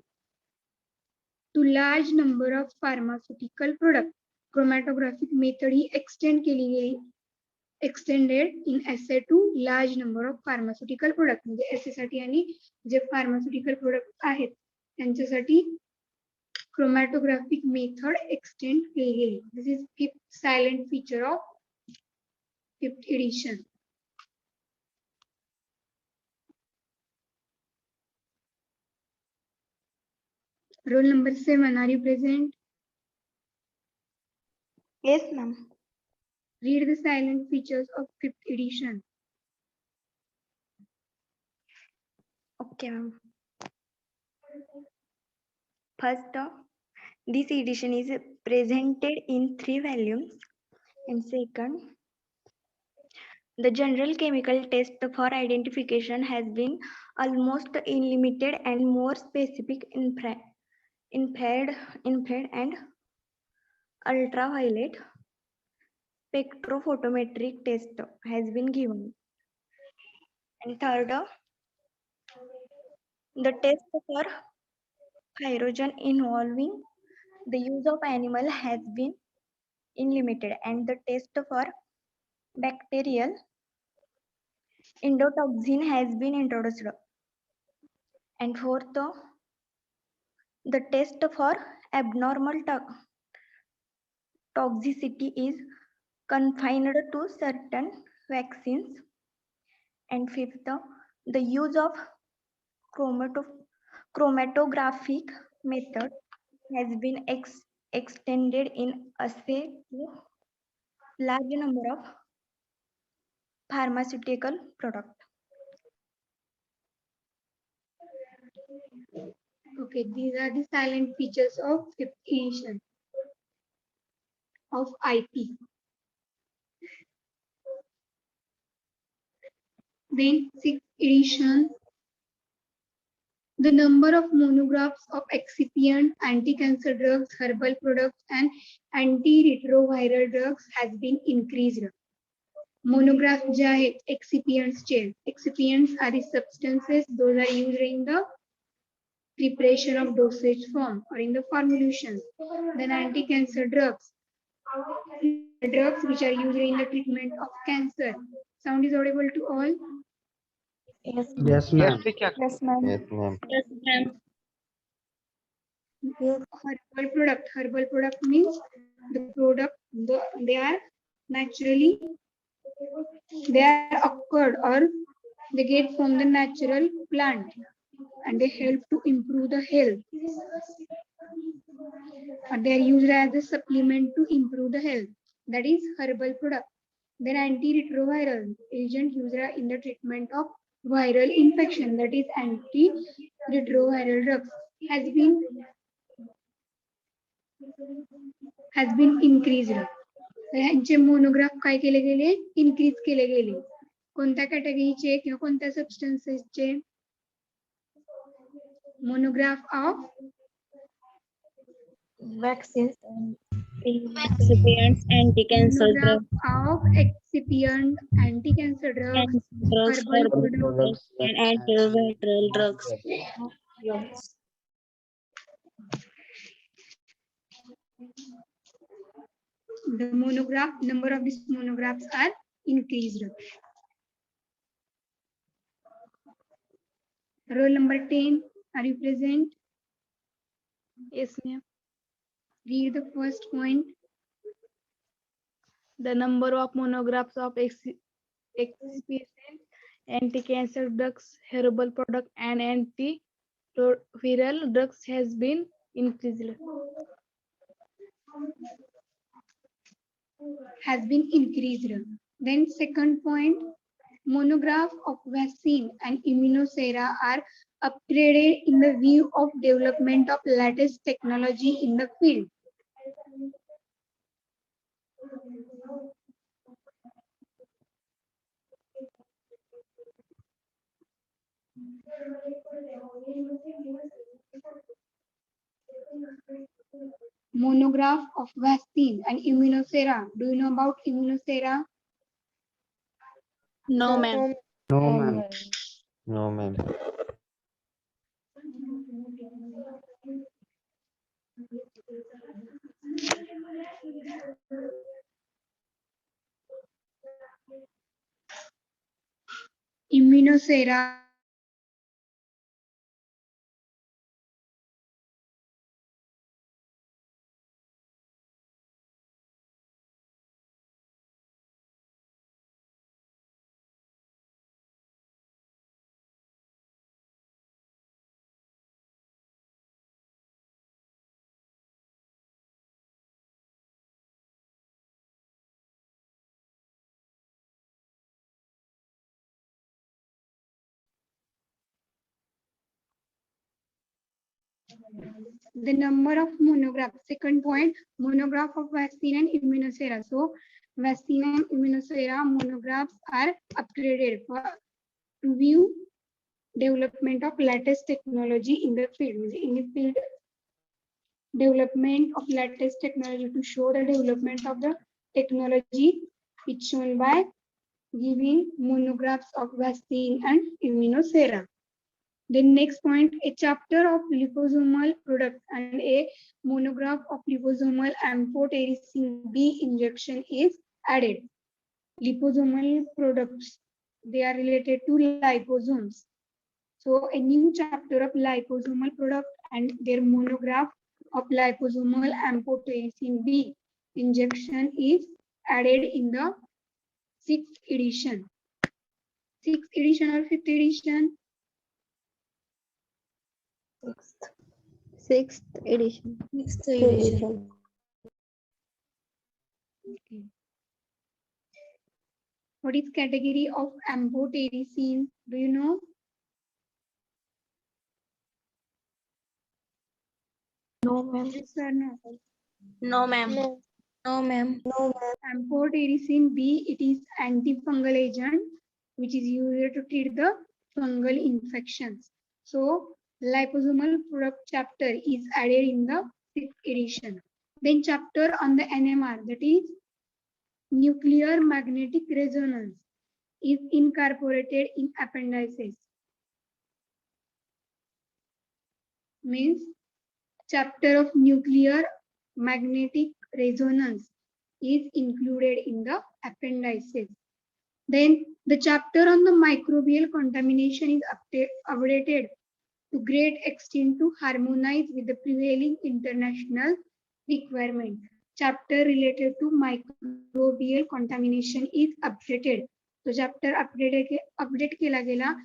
To large number of pharmaceutical product, chromatographic method ही एक्सटेंड केली गेली, extended in assay to large number of pharmaceutical product, म्हणजे एसे साठी आणि जे फार्मास्युटिकल प्रोडक्ट आहेत त्यांच्यासाठी chromatographic method extend केली गेली. This is fifth silent feature of 5th edition. Roll number 7, are you present? Yes, ma'am. Read the silent features of 5th edition. Okay, ma'am. First, this edition is presented in 3 volumes. And second, the general chemical test for identification has been almost unlimited and more specific infrared and ultraviolet spectrophotometric test has been given. And third, the test for pyrogen involving the use of animal has been unlimited, and the test for bacterial endotoxin has been introduced. And fourth, the test for abnormal toxicity is confined to certain vaccines. And fifth, the use of chromatographic method has been extended in assay to large number of pharmaceutical products. Okay, these are the silent features of 5th edition of IP. Then 6th edition, the number of monographs of excipient, anti-cancer drugs, herbal products, and antiretroviral drugs has been increased. Monograph जे आहेत excipients चे, excipients are the substances those are used in the preparation of dosage form or in the formulation. Then anti-cancer drugs, drugs which are used in the treatment of cancer. Sound is audible to all? Yes, Yes, ma'am. yes, ma'am. Yes, ma'am. Yes, ma'am. Herbal product means the product they are naturally, they are occurred or they get from the natural plant and they help to improve the health, or they are used as a supplement to improve the health. That is herbal product. Then antiretroviral agent used in the treatment of viral infection, that is antiretroviral drugs has been has been increased. तर ह्यांचे monograph काय केले गेले, increase केले गेले. कोणत्या कॅटेगरीचे किंवा कोणत्या सबस्टन्सेसचे? Monograph of Vaccines. Excipients, anti-cancer drugs, monograph of excipient, anti-cancer drugs, drugs, herbal herbal products. products, and antiviral drugs. The monograph, number of these monographs are increased. Roll number 10, are you present? Yes, ma'am. Read the first point. The number of monographs of excipient, anti-cancer drugs, herbal product, and antiviral drugs has been increased. Has been increased. Then second point, monograph of vaccine and immunosera are upgraded in the view of development of latest technology in the field. Monograph of vaccine and immunosera. Do you know about immunosera? No, ma'am. No, ma'am. No, ma'am. Immunosera the number of monographs. Second point, monograph of vaccine and immunosera. So vaccine and immunosera monographs are upgraded for to view development of latest technology in the field. In the field, development of latest technology, to show the development of the technology, it's shown by giving monographs of vaccine and immunosera. Then next point, a chapter of liposomal products and a monograph of liposomal amphotericin B injection is added. Liposomal products, they are related to liposomes. So a new chapter of liposomal product and their monograph of liposomal amphotericin B injection is added in the 6th edition. 6th edition or 5th edition? Sixth edition. Okay. What is category of amphotericin? Do you know? No, ma'am. Yes or no? No, ma'am. No, ma'am. Amphotericin B, it is antifungal agent which is used to treat the fungal infections. So liposomal product chapter is added in the 6th edition. Then chapter on the NMR, that is nuclear magnetic resonance, is incorporated in appendices. Means chapter of nuclear magnetic resonance is included in the appendices. Then the chapter on the microbial contamination is updated to great extent to harmonize with the prevailing international requirement. Chapter related to microbial contamination is updated. So chapter update केला गेला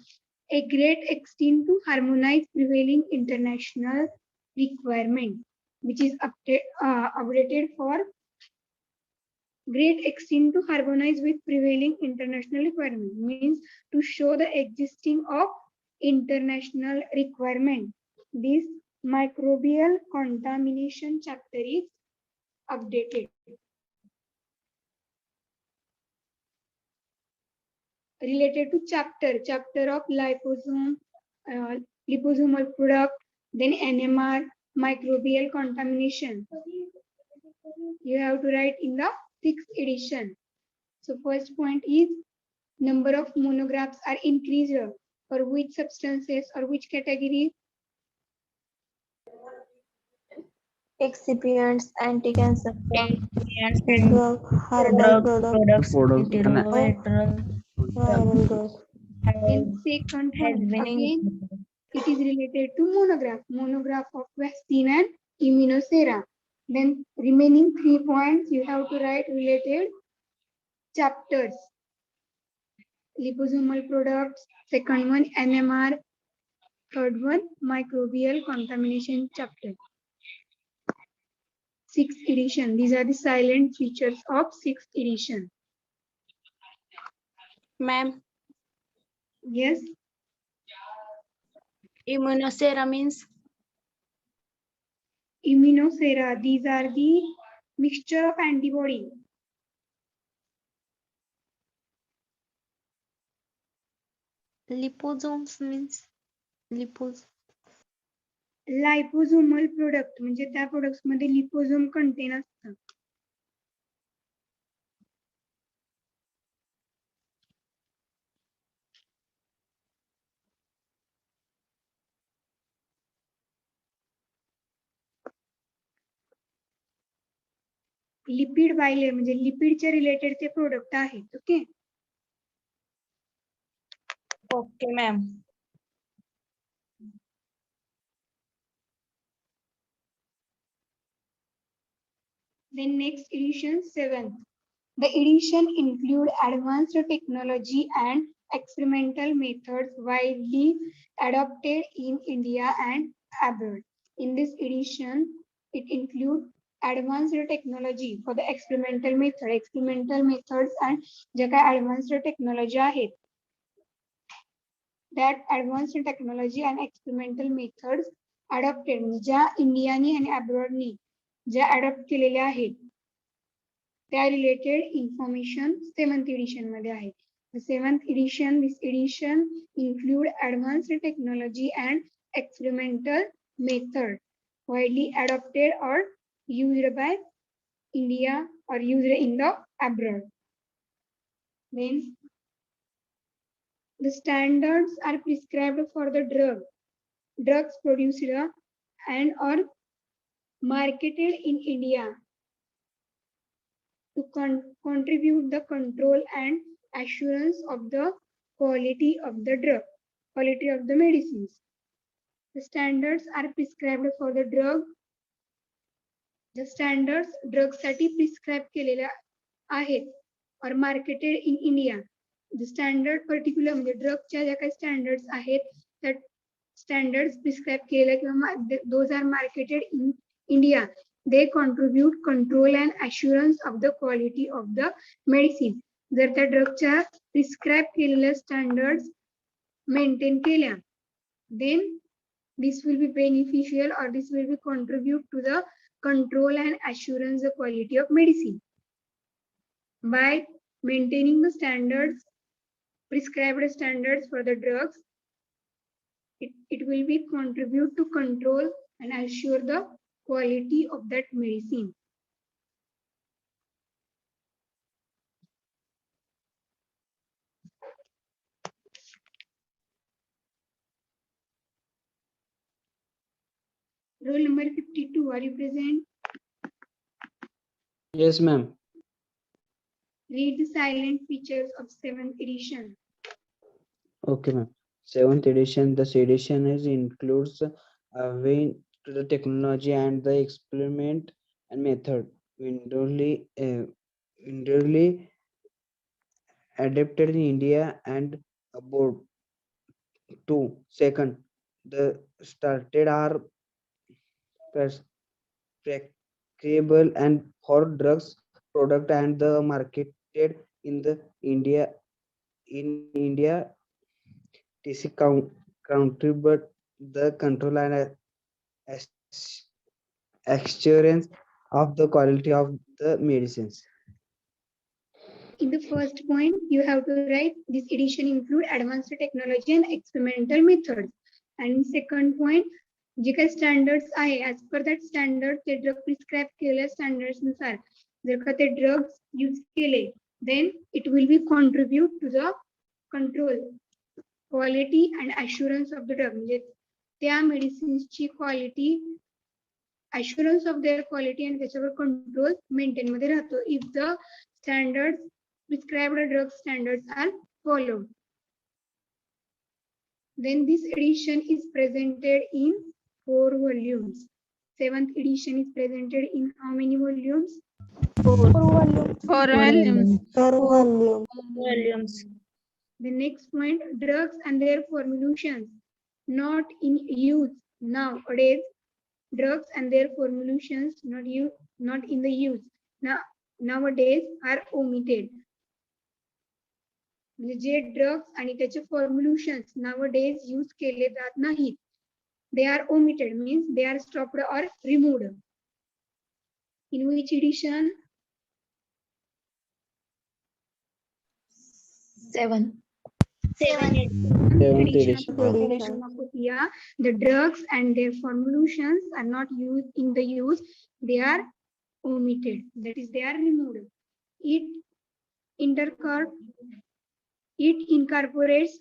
a great extent to harmonize prevailing international requirement, which is updated for great extent to harmonize with prevailing international requirement, means to show the existing of international requirement. This microbial contamination chapter is updated. Related to chapter of liposome, liposomal product, then NMR, microbial contamination. You have to write in the 6th edition. So first point is number of monographs are increased for which substances or which category? Excipients, anti-cancer Ingredients, drug, herbal drug products, products, Product viral drugs. Then second has one been again it is related to monograph of vaccine and immunosera. Then remaining 3 points you have to write related chapters. Liposomal products, second one NMR, third one microbial contamination chapter. 6th edition. These are the silent features of 6th edition. Ma'am, Yes, immunosera means immunosera. These are the mixture of antibody. Liposomes means liposomal product म्हणजे त्या products मध्ये liposome contain असतं. Lipid bilayer म्हणजे लिपिडच्या related ते product आहेत. Okay, okay, ma'am. then next edition 7th. The edition include advanced technology and experimental methods widely adopted in India and abroad. In this edition, it includes advanced technology for the experimental methods and ज्या काही advanced technology आहेत. That advanced technology and experimental methods adopted म्हणजे ज्या इंडियानी आणि अब्रॉडनी ज्या adopt केलेल्या आहेत त्या रिलेटेड इन्फॉर्मेशन 7th edition मध्ये आहे. The 7th edition, this edition include advanced technology and experimental method widely adopted or used by India or used in the abroad. Then the standards are prescribed for the drugs produced and or marketed in India to contribute the control and assurance of the quality of the drug, quality of the medicines. The standards are prescribed for the drug. The standards drug साठी prescribe केलेल्या आहेत or marketed in India. The standard particular म्हणजे ड्रगच्या ज्या काही standards आहेत त्या standards prescribe केलेल्या किंवा those are marketed in India. They contribute control and assurance of the quality of the medicine. जर त्या ड्रगच्या प्रिस्क्राइब केलेल्या स्टँडर्ड्स मेंटेन केल्या, then this will be beneficial or this will be contribute to the control and assurance the quality of medicine. By maintaining the standards, prescribed standards for the drugs, it will be contribute to control and assure the quality of that medicine. Roll number 52, are you present? Yes, ma'am. Read the silent features of 7th edition. Okay, ma'am. 7th edition, the edition includes a way to the technology and the experiment and method windows adapted in India and abroad. 2. Second, the started are prescribable and for drugs product and the marketed in the India TC contribute the control and assurance of the quality of the medicines. In the first point, you have to write this edition include advanced technology and experimental methods. And in second point, जे काही standards आहे as per that standard ते drug prescribe केलेल्या standards नुसार जर का ते drugs use केले then it will be contribute to the control quality and assurance of the drug म्हणजे त्या मेडिसिन्सची quality assurance of their quality and त्याच्यावर control maintain मध्ये राहतो if the standards prescribed drug standards are followed. Then this edition is presented in 4 volumes. 7th edition is presented in how many volumes? 4 volumes. 4 volumes. 4 volumes. Volumes. The next point, drugs and their formulations not in use nowadays. Drugs and their formulations not in the use nowadays are omitted. J drugs आणि त्याचे फॉर्म्युलेशन्स nowadays use केले जात नाहीत they are omitted means they are stopped or removed. In which edition? 7. Seventh edition. Pharmacopoeia, the drugs and their formulations are not used in the use, they are omitted, that is they are removed. It incorporates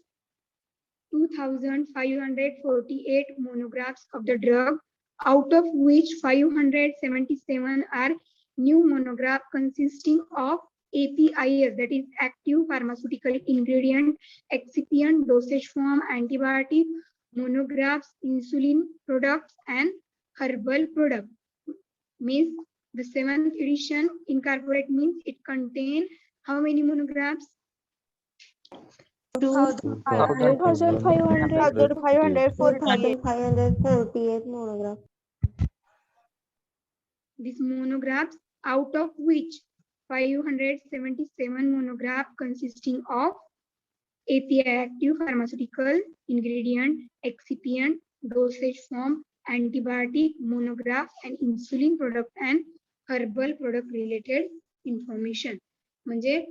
2548 monographs of the drug, out of which 577 are new monograph consisting of APIs, that is active pharmaceutical ingredient, excipient, dosage form, antibiotic, monographs, insulin products, and herbal product. Means the 7th edition incorporate means it contain how many monographs? 2548 monographs. These monographs, out of which 577 monograph consisting of API, active pharmaceutical ingredient, excipient, dosage form, antibiotic, monograph, and insulin product and herbal product related information. म्हणजे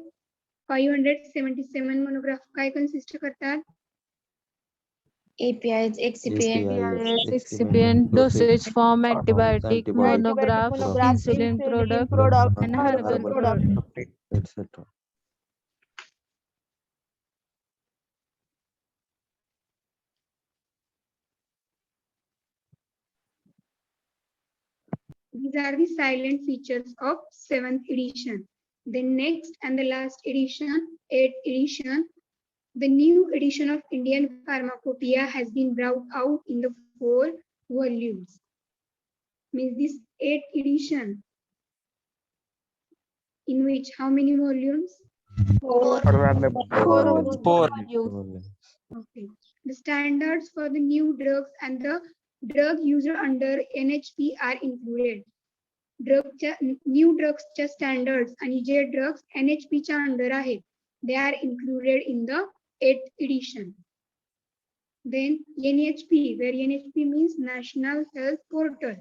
577 monograph काय consist करतात? APIs, excipients, Excipient, dosage form, antibiotic, monographs, insulin product, and herbal product. etc. These are the silent features of 7th edition. The next and the last edition, 8th edition, the new edition of Indian Pharmacopoeia has been brought out in the 4 volumes. Means this 8th edition, in which how many volumes? 4 volumes. Okay. The standards for the new drugs and the drug used under NHP are included. New drugs standards and J drugs NHP च्या under आहेत, they are included in the 8th edition. Then NHP, where NHP means National Health Portal.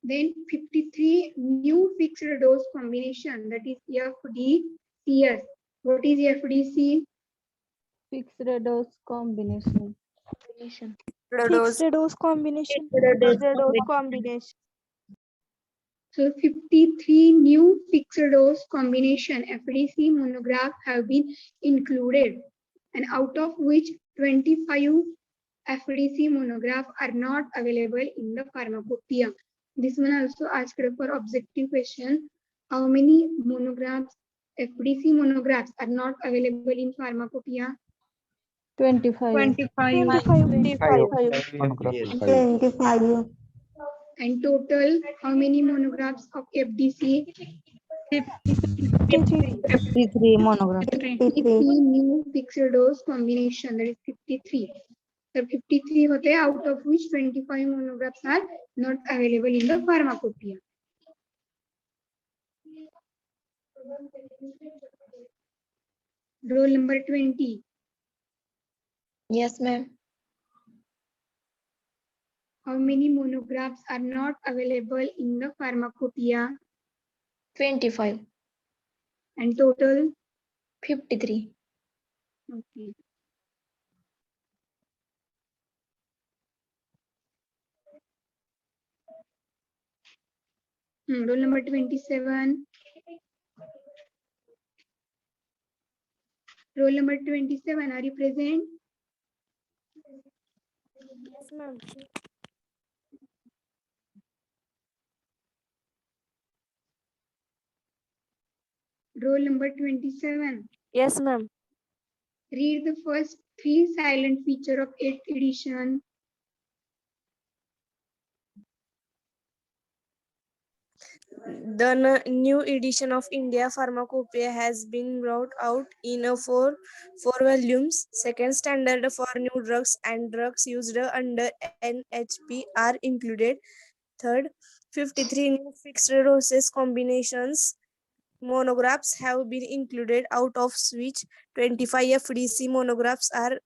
Then 53 new fixed dose combination, that is FDCS. What is FDC? Fixed dose combination. Fixed dose combination. So 53 new fixed dose combination FDC monograph have been included, and out of which 25 FDC monograph are not available in the pharmacopoeia. This one also asked for objective question. How many monographs, FDC monographs are not available in pharmacopoeia? 25. 25. And total, how many monographs of FDC? 53 monographs. 53 new fixed dose combination, that is 53. So 53 hote, out of which 25 monographs are not available in the pharmacopoeia. Roll number 20. Yes, ma'am. How many monographs are not available in the pharmacopoeia? 25. And total? 53. Okay. Roll number 27. Roll number 27, are you present? Yes, ma'am. Roll number 27. Yes, ma'am. Read the first 3 silent feature of 8th edition. The new edition of India Pharmacopoeia has been brought out in a four volumes. Second standard for new drugs and drugs used under NHP are included. Third, 53 new fixed doses combinations monographs have been included, out of which 25 FDC monographs are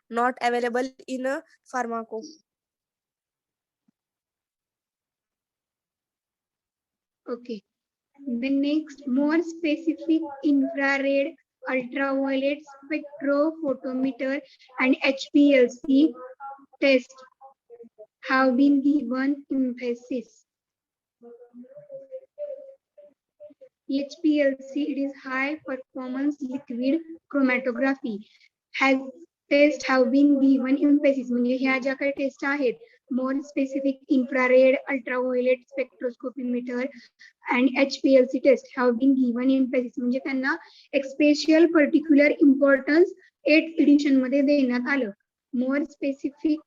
not available in a pharmaco. Okay. The next, more specific infrared, ultraviolet spectrophotometer and HPLC test have been given emphasis. HPLC, it is high performance liquid chromatography, has test have been given emphasis. म्हणजे ह्या ज्या काही test आहेत, more specific infrared, ultraviolet spectroscopymeter and HPLC test have been given emphasis. म्हणजे त्यांना एक special particular importance 8th edition मध्ये देण्यात आलं. More specific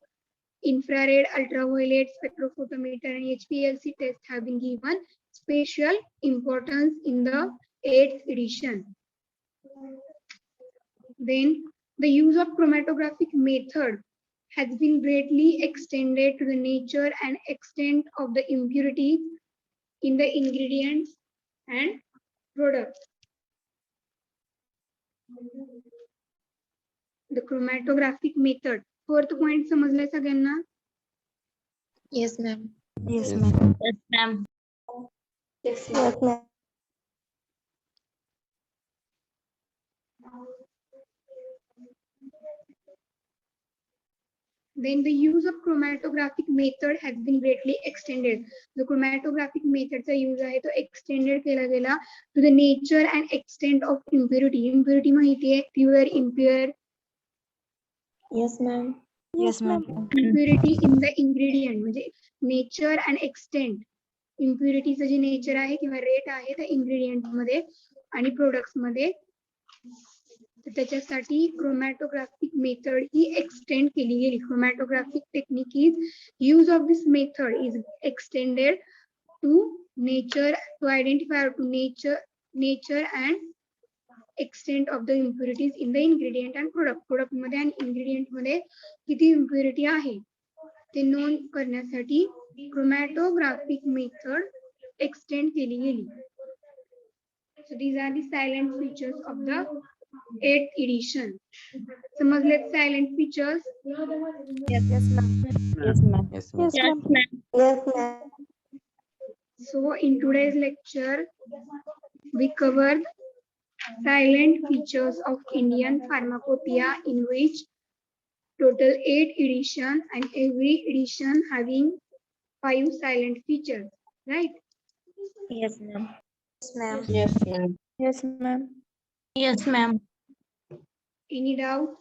infrared, ultraviolet spectrophotometer and HPLC test have been given special importance in the 8th edition. Then the use of chromatographic method has been greatly extended to the nature and extent of the impurities in the ingredients and products. The chromatographic method. Fourth point समजलंय सगळ्यांना? Yes, ma'am. Yes, ma'am. Yes, ma'am. Yes, ma'am. Then the use of chromatographic method has been greatly extended. The chromatographic method use आहे तो extended केला गेला to the nature and extent of impurity. Impurity माहिती आहे, pure, impure. Yes, ma'am. Yes, ma'am. Impurity in the ingredient म्हणजे nature and extent. Impurity चं जे nature आहे किंवा rate आहे त्या ingredient मध्ये आणि products मध्ये. तर त्याच्यासाठी chromatographic method ही extend केली गेली. Chromatographic technique is use of this method is extended to nature, to identify to nature and extent of the impurities in the ingredient and product. Product मध्ये आणि ingredient मध्ये किती impurity आहे ते नोंद करण्यासाठी chromatographic method extend केली गेली. So these are the silent features of the 8th edition. समजलेत silent features? Yes, ma'am. Yes, ma'am. Yes, Yes, Yes, ma'am. ma'am. Yes, ma'am. So in today's lecture, we covered silent features of Indian pharmacopoeia, in which total 8 edition and every edition having 5 silent features, right? Yes, ma'am. Yes, ma'am. Yes, ma'am. Yes, ma'am. Yes, ma'am. Any doubt?